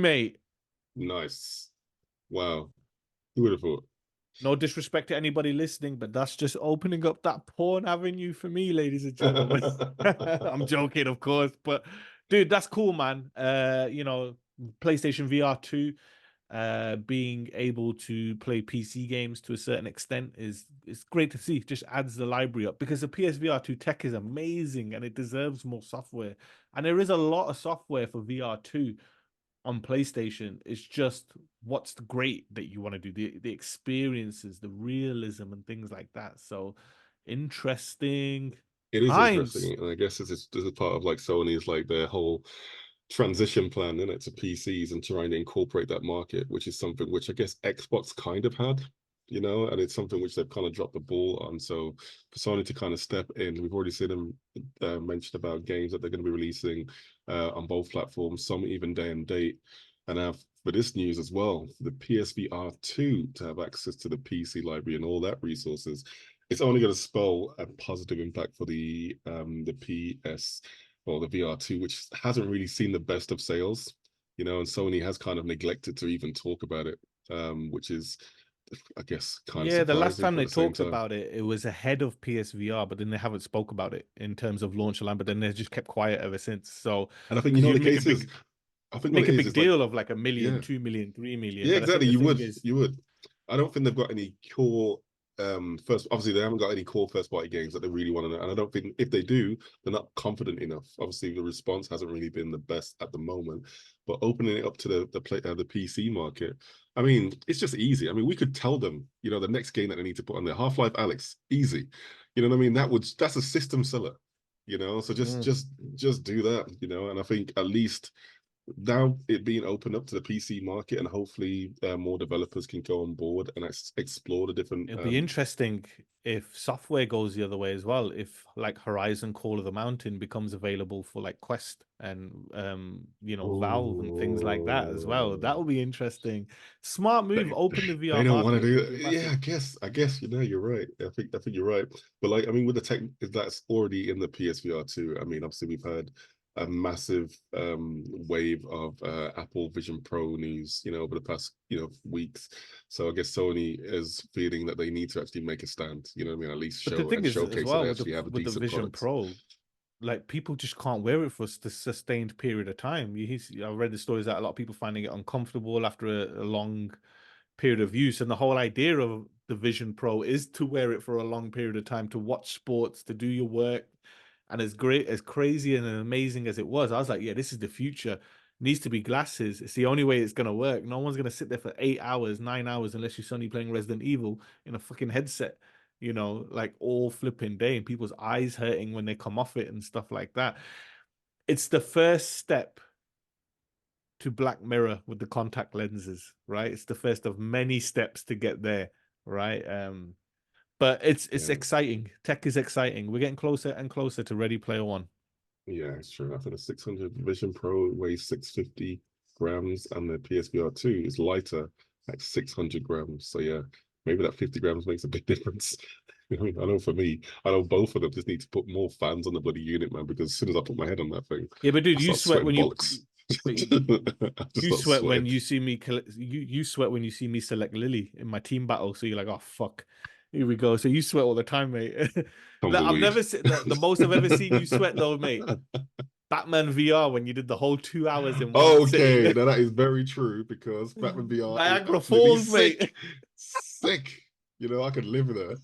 mate. Nice. Wow. Who would have thought? No disrespect to anybody listening, but that's just opening up that porn avenue for me, ladies and gentlemen. I'm joking, of course, but dude, that's cool, man. PlayStation VR 2, being able to play PC games to a certain extent is great to see. It just adds the library up because the PSVR 2 tech is amazing and it deserves more software. And there is a lot of software for VR 2 on PlayStation. It's just what's great that you want to do, the experiences, the realism and things like that. So interesting It is times. interesting, and I guess this is part of like Sony's like their whole transition plan in it to PCs and trying to incorporate that market, which is something which I guess Xbox kind of had, and it's something which they've kind of dropped the ball on. So for Sony to kind of step in, we've already seen them mention about games that they're going to be releasing on both platforms, some even day and date. And now for this news as well, the PSVR 2 to have access to the PC library and all that resources, it's only going to spell a positive impact for the PS or the VR2, which hasn't really seen the best of sales, and Sony has kind of neglected to even talk about it, which is, I guess, kind of Yeah, the last surprising, time but they at the same talked time. about it, it was ahead of PSVR, but then they haven't spoke about it in terms of launch line, but then they just kept quiet ever since. So, And I think, because the you'd case is, I think what make it a big is like, deal of like a million, yeah, 2 million, 3 million. yeah, But I think exactly. the You thing would, is, you would. I don't think they've got any core first. Obviously, they haven't got any core first party games that they really want to know, and I don't think if they do, they're not confident enough. Obviously, the response hasn't really been the best at the moment. But opening it up to the PC market, I mean, it's just easy. I mean, we could tell them, the next game that they need to put on there, Half-Life Alex, easy. You know what I mean? That's a system seller. So just do that. And I think at least now it being opened up to the PC market, and hopefully more developers can go on board and explore the different. it'll be interesting if software goes the other way as well. If like Horizon Call of the Mountain becomes available for like Quest and Valve and things like that as well. That will be interesting. Smart move. Open the They VR don't want to market do would be it. Yeah, massive. I guess you're right. I think you're right. But like, I mean, with the tech that's already in the PSVR 2, I mean, obviously we've had a massive wave of Apple Vision Pro news, over the past, weeks. So I guess Sony is feeling that they need to actually make a stand, what I mean, at least But the show thing and is as showcase that well they with actually have a the decent Vision product. Pro, like people just can't wear it for the sustained period of time. I read the stories that a lot of people finding it uncomfortable after a long period of use, and the whole idea of the Vision Pro is to wear it for a long period of time to watch sports, to do your work. And as great, as crazy and amazing as it was, I was like, yeah, this is the future. Needs to be glasses. It's the only way it's gonna work. No one's gonna sit there for 8 hours, 9 hours, unless you're suddenly playing Resident Evil in a fucking headset, like all flipping day, and people's eyes hurting when they come off it and stuff like that. It's the first step to Black Mirror with the contact lenses, right? It's the first of many steps to get there, right? But it's Yeah, exciting. Tech is exciting. We're getting closer and closer to Ready Player One. yeah, it's true. I think the 600 Vision Pro weighs 650 grams, and the PSVR 2 is lighter at 600 grams. So yeah, maybe that 50 grams makes a big difference. I know for me, I know both of them just need to put more fans on the bloody unit, man, because as soon as I put my head on that thing, Yeah, but dude, I you start sweat sweating when you bollocks. but I just you start sweat when sweating. you see me you sweat when you see me select Lily in my team battle. So you're like, oh fuck, here we go. So you sweat all the time, mate. I've Tumbleweed. never seen the most I've ever seen you sweat though, mate. Batman VR when you did the whole 2 hours in one Okay, sitting. now that is very true because Batman VR is Niagara absolutely Falls, sick. mate. Sick. I could live there.